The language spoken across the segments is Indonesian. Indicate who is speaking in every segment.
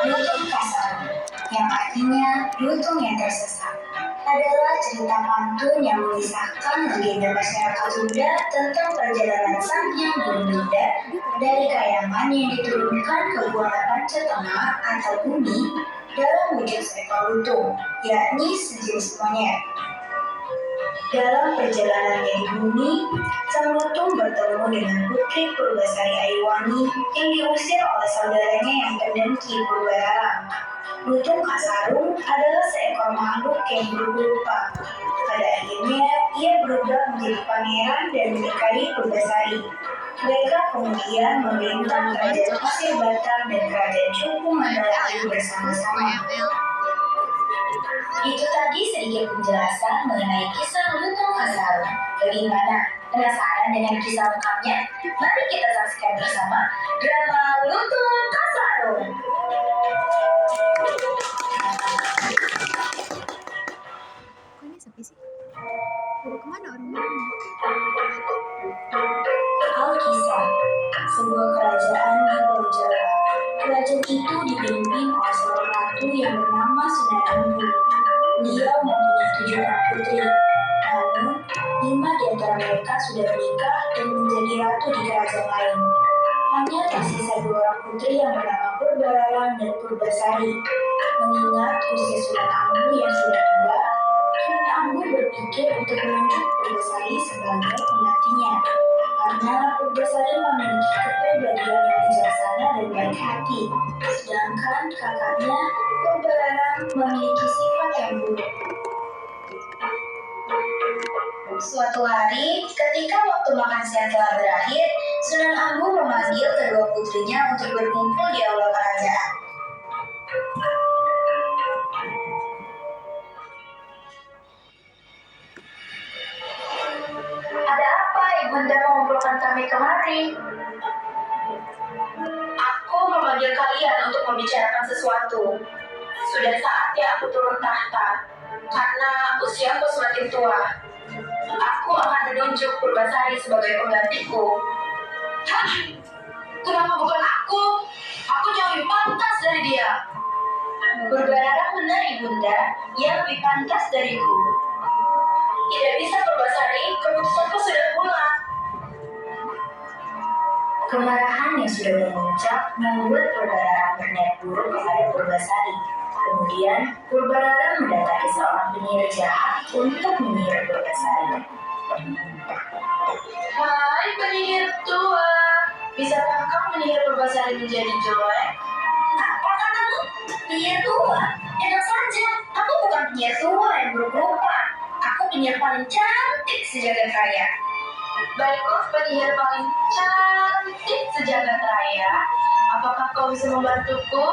Speaker 1: Lutung Kasar, yang artinya lutung yang tersesat, adalah cerita pantun yang mengisahkan legenda masyarakat Sunda tentang perjalanan sang Hyang Burungida dari Kayangan yang diturunkan ke Buana Pancatengah atau Bumi dalam wujud seekor lutung, yakni sejenis monyet. Dalam perjalanannya di bumi, sang lutung bertemu dengan Putri Purbasari Aiwangi yang diusir oleh saudaranya yang berdengki Purbararang. Lutung Kasarung adalah seekor makhluk yang berupa rupa. Pada akhirnya, ia berubah menjadi pangeran dan menikahi Purbasari. Mereka kemudian memerintah kerajaan Pasir Batang dan kerajaan Cupu Mandala itu bersama-sama. Itu tadi sedikit penjelasan mengenai kisah Lutung Kasarung. Bagaimana? Penasaran dengan kisah lengkapnya? Mari kita saksikan bersama drama Lutung Kasarung.
Speaker 2: Kok ini sepi sih? Kemana orang-orang?
Speaker 1: Alkisah, sebuah kerajaan di Pulau Jawa. Kerajaan itu dipimpin oleh seorang ratu yang bernama Sunan Ampel. Dia mempunyai 7 orang putri. Namun, 5 di antara mereka sudah menikah dan menjadi ratu di kerajaan lain. Hanya tersisa 2 orang putri yang bernama Purbararang dan Purbasari. Mengingat usia Sunan Ampel yang sudah tua, Sunan Ampel berpikir untuk menunjuk Purbasari sebagai penggantinya. Karena Purbasari memiliki kepribadian yang bijaksana dan baik hati, sedangkan kakaknya Purbararang memiliki sifat yang buruk. Suatu hari, ketika waktu makan siang telah berakhir, Sunan Ampel memanggil kedua putrinya untuk berkumpul di aula kerajaan. Ada apa Ibunda mengumpulkan kami kemari? Aku memanggil kalian untuk membicarakan sesuatu. Sudah saatnya aku turun tahta, karena usiaku semakin tua. Aku akan menunjuk Purbasari sebagai penggantiku. Hah? Kenapa bukan aku? Aku jauh lebih pantas dari dia. Purbararang benar Ibunda, ia lebih pantas dariku. Tidak bisa Purbasari, keputusanku sudah bulat. Kemarahan yang sudah memuncak membuat Purbararang berniat buruk kepada Purbasari. Kemudian, Purbararang mendatangi seorang penyihir jahat untuk menyihir Purbasari. Hai penyihir tua, bisakah kau menyihir Purbasari menjadi jelek? Apa katamu? Penyihir tua? Enak saja, aku bukan penyihir tua yang buruk rupa. Aku penyihir paling cantik sejagat raya. Baiklah penyihir paling cantik sejagat raya, apakah kau bisa membantuku?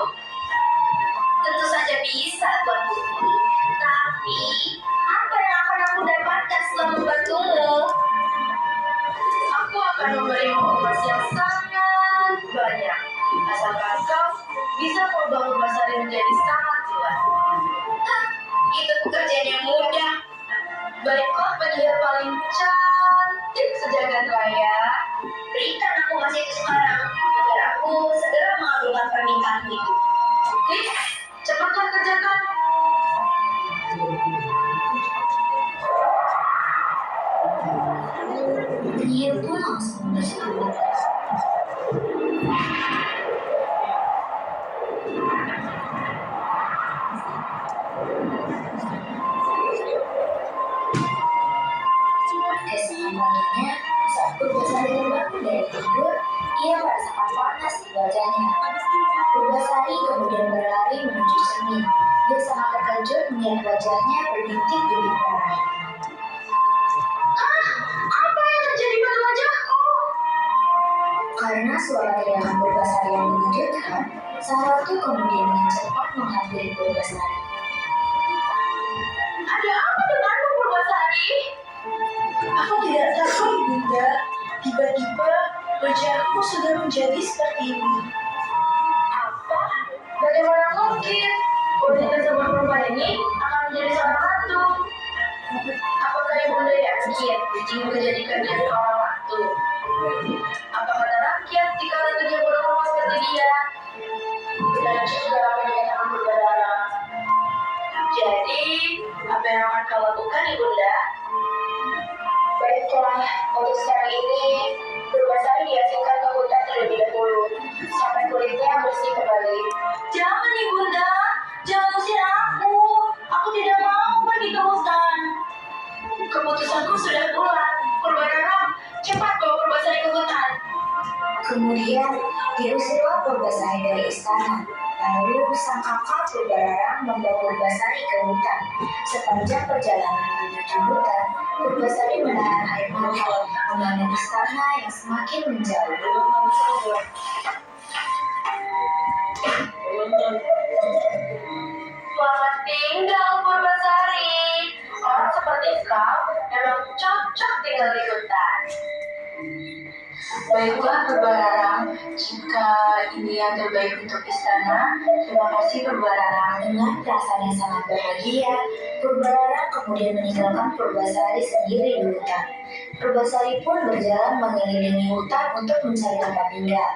Speaker 1: Tentu saja bisa, Tuan Putri. Tapi, apa yang akan aku dapatkan setelah membantumu? Aku akan memberimu emas yang sangat banyak. Asalkan kau bisa merubah Purbasari menjadi sangat kuat. Hah, itu pekerjaan yang mudah. Baiklah penyihir paling cantik sejagat raya, berikan aku emas itu sekarang, agar aku segera mengabulkan permintaanmu itu. Cepatlah kerjakan. Penyihir pun langsung berseru. Keesokan paginya, saat Purbasari terbangun dari tidur, ia merasakan panas di wajahnya. Purbasari kemudian berlari menuju cermin. Dia sangat terkejut melihat wajahnya berbintik-bintik merah. Ah, apa yang terjadi pada wajahku? Karena suara teriakan Purbasari yang mengejutkan, sang ratu kemudian dengan cepat menghampiri Purbasari. Ada apa denganmu, Purbasari? Aku tidak tahu, Bunda. Tiba-tiba wajahku sudah menjadi seperti ini. Apa? Bagaimana mungkin? Wanita sebuah perempuan ini akan menjadi seorang ratu? Apakah Ibunda yakin ingin menjadikan dia seorang ratu? Apa kata rakyat jika ratunya berhormat seperti dia? mencegah penyakit berdarah. Jadi, apa yang akan kau lakukan, Ibunda? Baiklah, untuk sekarang ini, Purbasari diasingkan ke hutan terlebih dahulu, sampai kulitnya bersih kembali. Jangan, Ibunda, jangan usir aku. Aku tidak mau pergi ke hutan. Keputusanku sudah bulat. Purbararang, cepat bawa Purbasari ke hutan. Kemudian, diusirlah Purbasari dari istana. Lalu sang kakak Purbararang membawa Purbasari ke hutan. Sepanjang perjalanan menuju hutan, Purbasari menahan air mata, memandang istana yang semakin menjauh. Selamat tinggal, Purbasari. Orang seperti kau memang cocok tinggal di hutan. Baiklah, Purbararang, jika ini yang terbaik untuk istana, terima kasih, Purbararang. Dengan perasaan yang sangat bahagia, Purbararang kemudian meninggalkan Purbasari sendiri di hutan. Purbasari pun berjalan mengelilingi hutan untuk mencari tempat tinggal.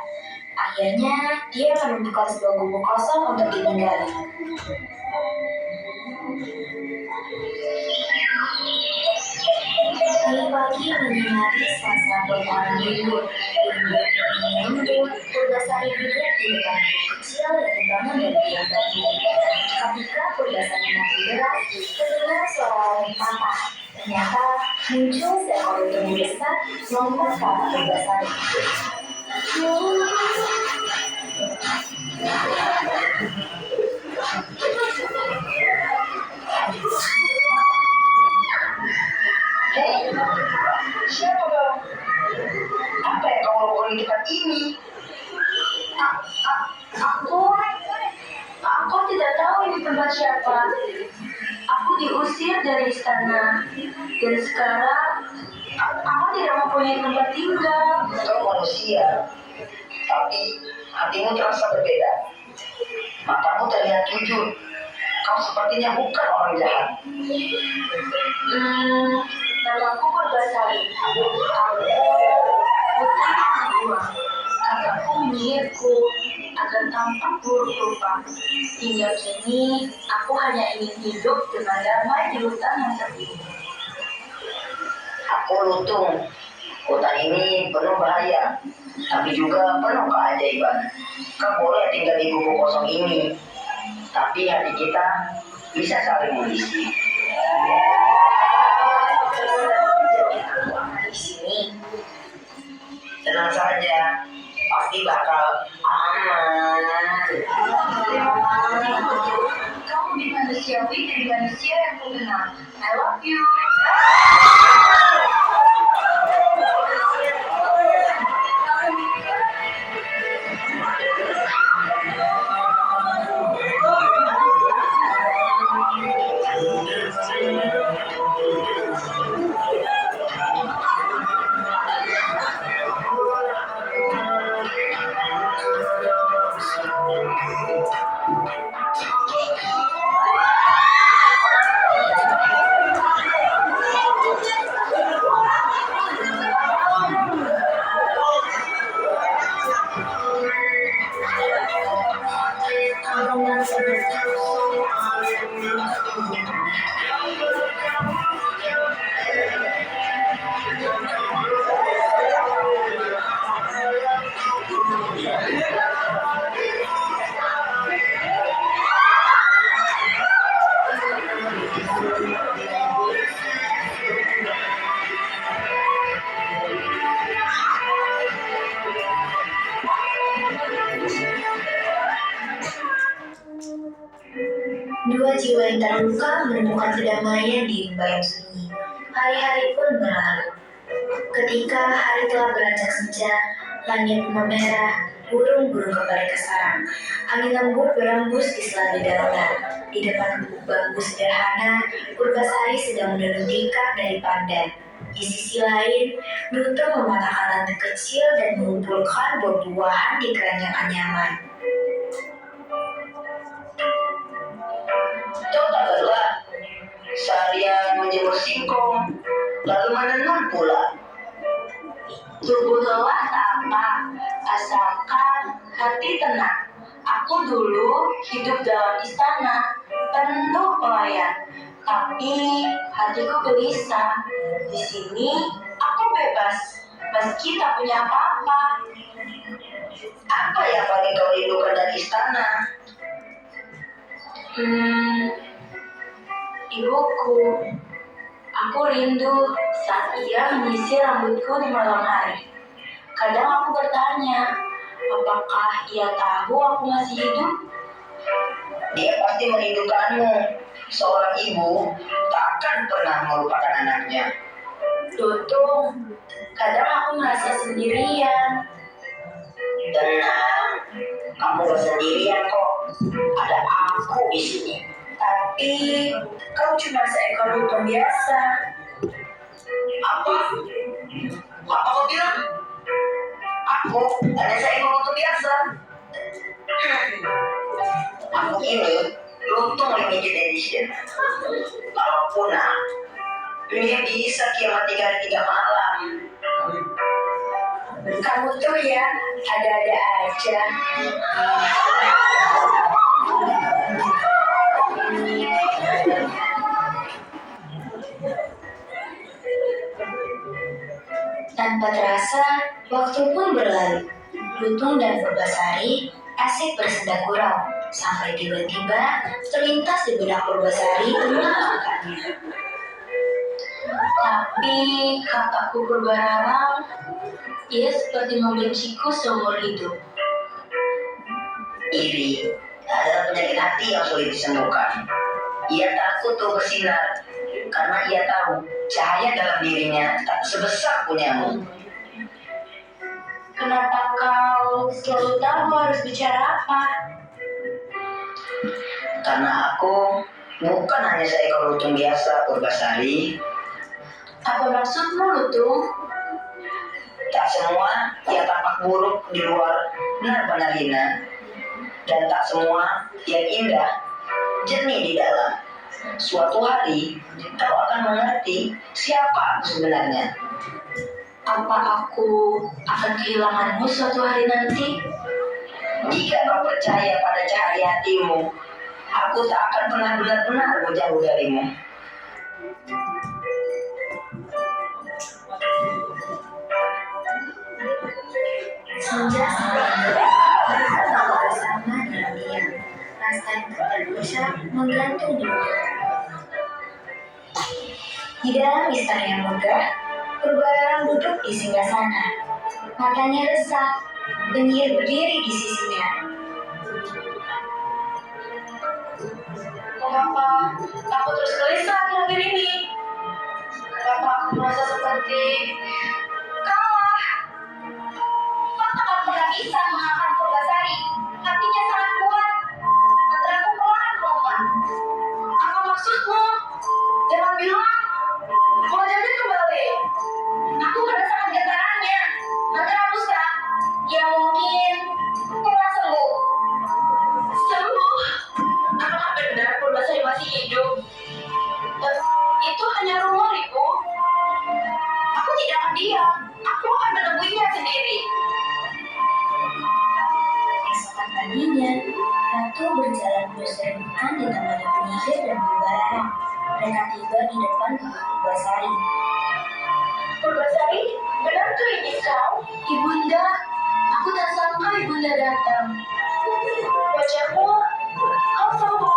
Speaker 1: Akhirnya, dia menemukan sebuah gubuk kosong untuk ditinggali. Pagi-pagi menyinari suasana pepohonan rimbun. Rimbun Purbasari duduk di depan gubuk kecil yang dibangun dari tiang bambu. Ketika Purbasari masih deras, terdengar suara langit patah. Ternyata muncul seekor lutung besar melompat ke arah Purbasari. Hei, siapa kau? Apa yang kau lakukan di tempat ini? Aku tidak tahu ini tempat siapa. Aku diusir dari istana, dan sekarang aku tidak mempunyai tempat tinggal. Kau manusia, tapi hatimu terasa berbeda. Matamu terlihat jujur. Kau sepertinya bukan orang jahat. Namaku Purbasari. Aku putri kedua. Kakakku menyihirku agar tampak buruk rupa. Hingga kini, aku hanya ingin hidup dengan damai di hutan yang sepi. Aku lutung. Hutan ini penuh bahaya, tapi juga penuh keajaiban. Kau boleh tinggal di gubuk kosong ini, tapi hati kita bisa saling mengisi. Di sini tenang saja, pasti bakal aman. Kamu lebih manusiawi dari manusia yang ku kenal. I love you. Dua jiwa yang terluka menemukan kedamaian di rimba yang sunyi. Hari-hari pun berlalu. Ketika hari telah beranjak senja, langit memerah, burung-burung kembali ke sarang. Angin lembut berembus di sela dedaunan. Di depan gubuk bambu sederhana, Purbasari sedang menenun tikar dari pandan. Di sisi lain, Duto mematahkan ranting kecil dan mengumpulkan buah-buahan di keranjang anyaman. Coba lelah, seharian menjemur singkong, lalu menenun pula. Tubuh lelah tak apa, asalkan hati tenang. Aku dulu hidup dalam istana penuh pelayan, tapi hatiku gelisah. Di sini aku bebas, meski tak punya apa-apa. Apa yang paling kau rindukan dari istana? Ibuku. Aku rindu saat ia menyisir rambutku di malam hari. Kadang aku bertanya, apakah ia tahu aku masih hidup? Dia pasti merindukanmu. Seorang ibu takkan pernah melupakan anaknya. Tutung, kadang aku merasa sendirian. Tenang, kamu gak sendirian kok. Ada aku di sini. Tapi kau cuma seekor lutung biasa. Apa? Apa kau bilang? Aku hanya seekor lutung biasa. Aku ini lutung limited edition. Kalau punah, dunia bisa kiamat 3 malam. Kamu tuh ya, ada-ada aja. Tanpa terasa, waktu pun berlalu. Lutung dan Purbasari asik bersenda gurau, sampai tiba-tiba terlintas di benak Purbasari tentang kakaknya. Tapi kakakku Purbararang, ia seperti membenciku seumur hidup. Iri adalah penyakit hati yang sulit disembuhkan. Ia takut untuk bersinar karena ia tahu cahaya dalam dirinya tak sebesar punyamu. Kenapa kau selalu tahu harus bicara apa? Karena aku bukan hanya seekor lutung biasa, Purbasari. Apa maksudmu, lutung? Tak semua yang tampak buruk di luar benar-benar hina, dan tak semua yang indah jernih di dalam. Suatu hari kau akan mengerti siapa aku sebenarnya. Apa aku akan kehilanganmu suatu hari nanti? Jika kau percaya pada cahaya hatimu, aku tak akan pernah benar-benar menjauh darimu. Senja bersama dalam diam, rasa yang tak terucap menggantung di udara. Di dalam istana yang megah, Purbararang duduk di singgasana. Matanya resah, Penyihir berdiri di sisinya. Mengapa aku terus gelisah akhir-akhir ini? Kenapa aku merasa seperti kalah? Kau tak akan pernah bisa mengalahkan Purbasari. Hatinya sangat kuat. Mantraku perlahan melemah. Apa maksudmu? Jangan bilang wajahnya kembali. Aku merasakan getarannya. Mantra rusak. Ya mungkin telah sembuh. Sembuh? Apakah benar Purbasari masih hidup? Itu hanya rumor, Ibu. Aku tidak akan diam. Aku akan menemuinya sendiri. Esokan paginya, Ratu berjalan berselimukan di taman penyihir dan Purbararang. Mereka tiba di depan kamar Purbasari. Purbasari, benarkah ini kau? Ibunda, aku tak sangka Ibunda datang. Wajahmu, kau sembuh.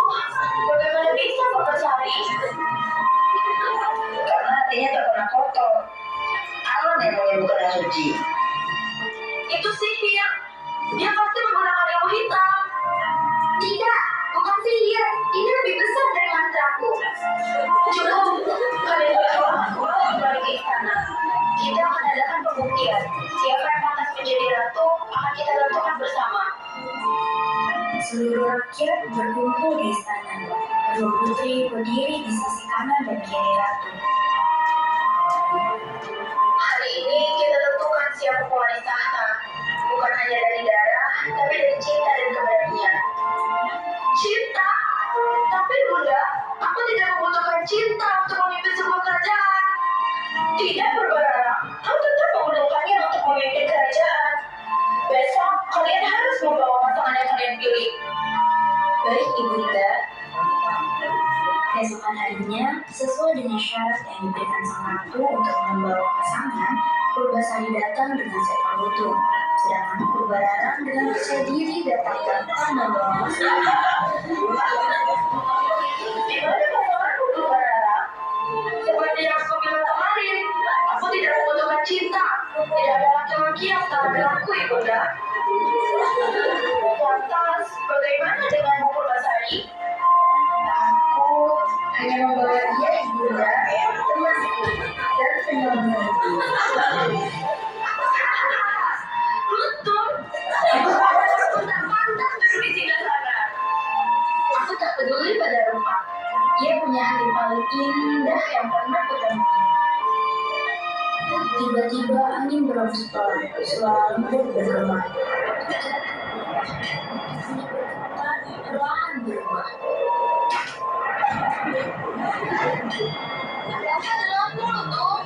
Speaker 1: Bagaimana bisa Purbasari? Karena hatinya tak pernah kotor. Allah yang menyembuhkan yang suci. Itu sihir. Dia pasti menggunakan ilmu hitam. Tidak, bukan sihir. Ini lebih besar dari mantraku. Cukup, kalian berdua kembali ke istana. Kita akan adakan pembuktian. Siapa yang pantas menjadi ratu akan kita tentukan bersama. Seluruh rakyat berkumpul di istana. Dua putri berdiri di sisi kanan dan kiri ratu. Hari ini kita tentukan siapa pewaris tahta. Bukan hanya dari darah, tapi dari cinta dan keberanian. Cinta? Tapi Bunda, aku tidak membutuhkan cinta untuk memimpin sebuah kerajaan. Tidak, Purbararang, kau tetap membutuhkannya untuk memimpin kerajaan. Besok, kalian harus membawa pasangan yang kalian dipilih. Baik Ibunda. Keesokan harinya, sesuai dengan syarat yang diberikan sang ratu untuk membawa pasangan, Purbasari datang dengan seekor lutung. Sedangkan Purbararang dengan percaya diri datang membawa pasangan. Di mana pasanganku Purbararang? Seperti yang aku bilang kemarin, aku tidak membutuhkan cinta. Tidak ada laki-laki yang tak denganku, Ibunda. Lantas, bagaimana dengan Purbasari? Aku hanya membawa dia, Ibunda, temanku dan penyambungku. Lutung, aku tak pantas duduk di singgah sana. Aku tak peduli pada rupa. Ia punya hati paling indah yang pernah kutemui. Tiba-tiba angin berhembus pelan, suara lembut bergema. Perlahan berubah. Ada apa denganmu, Lutung?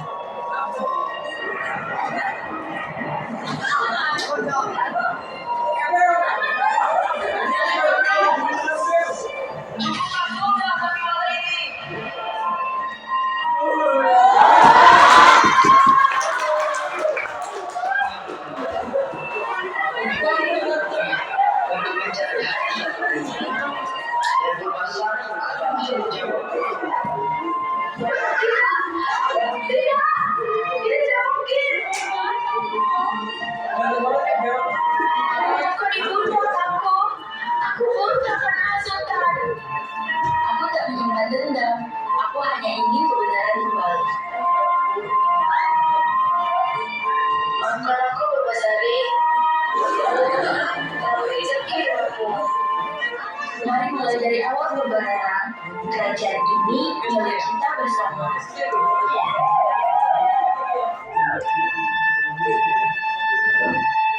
Speaker 1: Aku tak menyimpan dendam. Aku hanya ingin kebenaran kembali. Maafkan aku, Purbasari. Kalau rezeki denganmu. Mari mulai dari awal, Purbararang. Kerajaan ini milik kita bersama.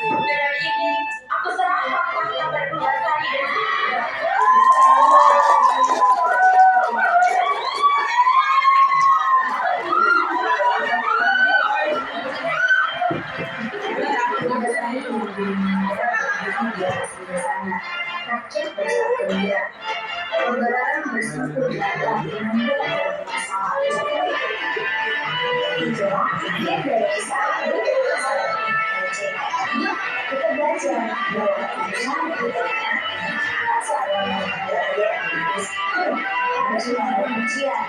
Speaker 1: Dari ini, aku serahkan tahta pada Purbasari dan rakyat bersorak gembira. Purbararang bersyukur datang membuat masalah. Itulah akhir dari kisah Yuk, kita belajar bahwa keputusan kita selalu mengalami harus ada kebencian.